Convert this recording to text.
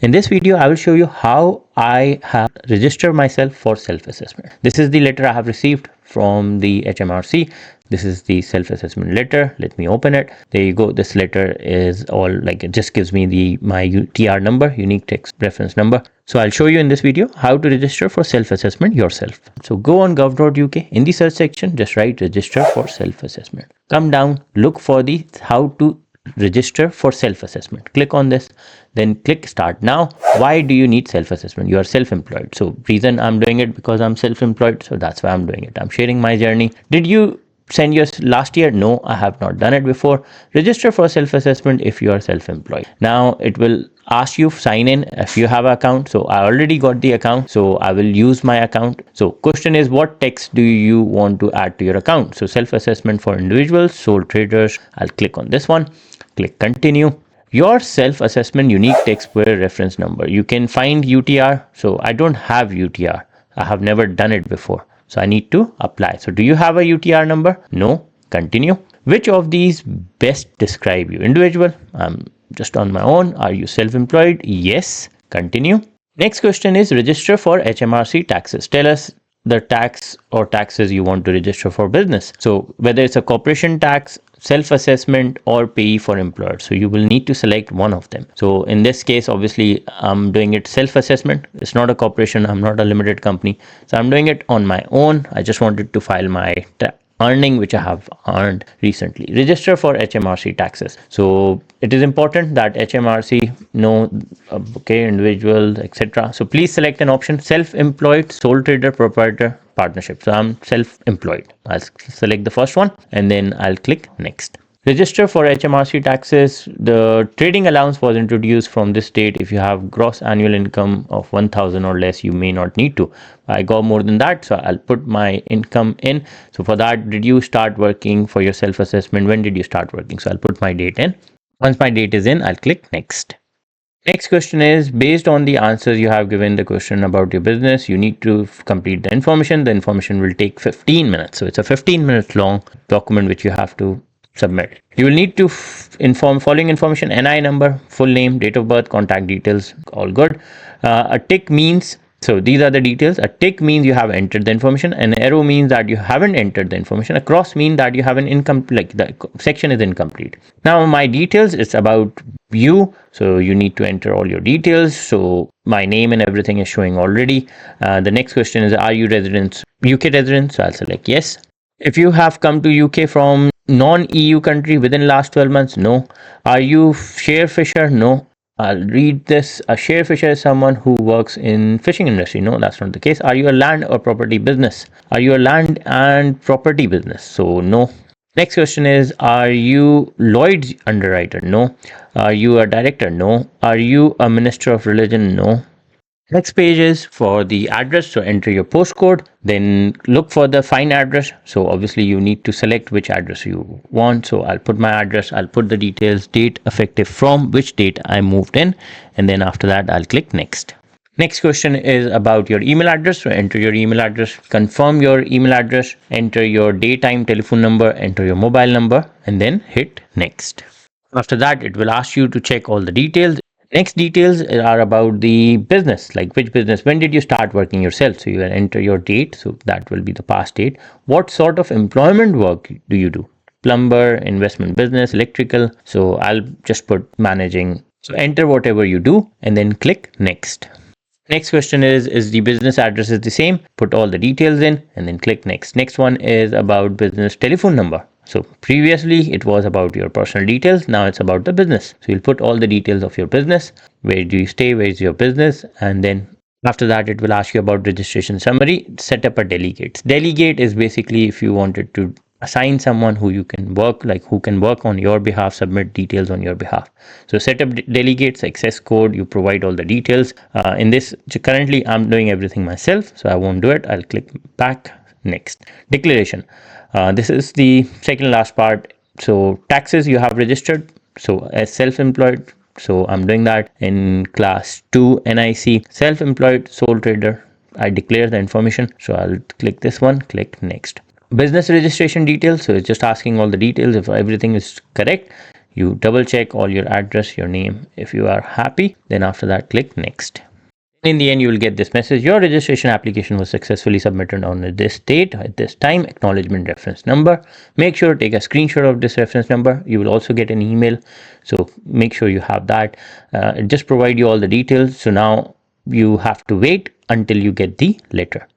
In this video, I will show you how I have registered myself for self-assessment. This is the letter I have received from the HMRC. This is the self-assessment letter. Let me open it. There you go. This letter is all like, it just gives me my UTR number, unique text reference number. So I'll show you in this video how to register for self-assessment yourself. So go on gov.uk, in the search section, just write register for self-assessment. Come down, look for the how to register for self-assessment. Click on this, then click start now. Why do you need self-assessment? You are self-employed. So reason I'm doing it because I'm self-employed. So that's why I'm doing it. I'm sharing my journey. Did you send yours last year? No, I have not done it before. Register for self-assessment if you are self-employed. Now it will ask you sign in if you have an account. So I already got the account, so I will use my account. So question is, what text do you want to add to your account? So self-assessment for individuals, sole traders. I'll click on this one, click continue. Your self-assessment unique taxpayer reference number. You can find UTR. So I don't have UTR. I have never done it before. So I need to apply. So do you have a UTR number? No. Continue. Which of these best describe you? Individual. I'm just on my own. Are you self-employed? Yes. Continue. Next question is register for HMRC taxes. Tell us the tax or taxes you want to register for business. So whether it's a corporation tax, self-assessment, or payee for employer. So you will need to select one of them. So in this case, obviously I'm doing it self-assessment. It's not a corporation. I'm not a limited company. So I'm doing it on my own. I just wanted to file my earning which I have earned recently. Register for HMRC taxes. So it is important that HMRC know, okay, individuals, etc. So please select an option: self-employed, sole trader, proprietor, partnership. So I'm self-employed. I'll select the first one and then I'll click next. Register for HMRC taxes. The trading allowance was introduced from this date. If you have gross annual income of 1,000 or less, you may not need to. I got more than that, so I'll put my income in. So for that, did you start working for your self-assessment? When did you start working? So I'll put my date in. Once my date is in, I'll click next. Next question is, based on the answers you have given the question about your business, you need to complete the information. The information will take 15 minutes. So it's a 15-minute long document which you have to submit. You will need to inform following information: NI number, full name, date of birth, contact details, all good. A tick means, so these are the details. A tick means you have entered the information. An arrow means that you haven't entered the information. A cross means that you have an incomplete, like the section is incomplete. Now my details, it's about you. So you need to enter all your details. So my name and everything is showing already. The next question is, are you residents, UK residents? So I'll select yes. If you have come to UK from non-EU country within last 12 months, no. Are you share fisher? No. I'll read this. A share fisher is someone who works in fishing industry. No, that's not the case. Are you a land or property business? Are you a land and property business? So no. Next question is, are you Lloyd's underwriter? No. Are you a director? No. Are you a minister of religion? No. Next page is for the address. So enter your postcode, then look for the find address. So obviously you need to select which address you want. So I'll put my address, I'll put the details, date effective from which date I moved in, and then after that I'll click next. Next question is about your email address. So enter your email address, confirm your email address, enter your daytime telephone number, enter your mobile number, and then hit next. After that, it will ask you to check all the details. Next details are about the business, like which business, when did you start working yourself? So you will enter your date, so that will be the past date. What sort of employment work do you do? Plumber, investment business, electrical. So I'll just put managing. So enter whatever you do and then click next. Next question is the business address is the same? Put all the details in and then click next. Next one is about business telephone number. So previously it was about your personal details. Now it's about the business. So you'll put all the details of your business. Where do you stay? Where is your business? And then after that, it will ask you about registration summary. Set up a delegate. Delegate is basically if you wanted to assign someone who you can work, like who can work on your behalf, submit details on your behalf. So set up delegates, access code, you provide all the details. In this, currently I'm doing everything myself, so I won't do it. I'll click back, next. Declaration. This is the second last part. So taxes you have registered. So as self-employed, so I'm doing that in class 2 NIC, self-employed sole trader. I declare the information. So I'll click this one, click next. Business registration details. So it's just asking all the details. If everything is correct, You double check all your address, your name. If you are happy, then after that click next. In the end, you will get this message: your registration application was successfully submitted on this date at this time, acknowledgement reference number. Make sure to take a screenshot of this reference number. You will also get an email, so make sure you have that. Just provide you all the details. So now you have to wait until you get the letter.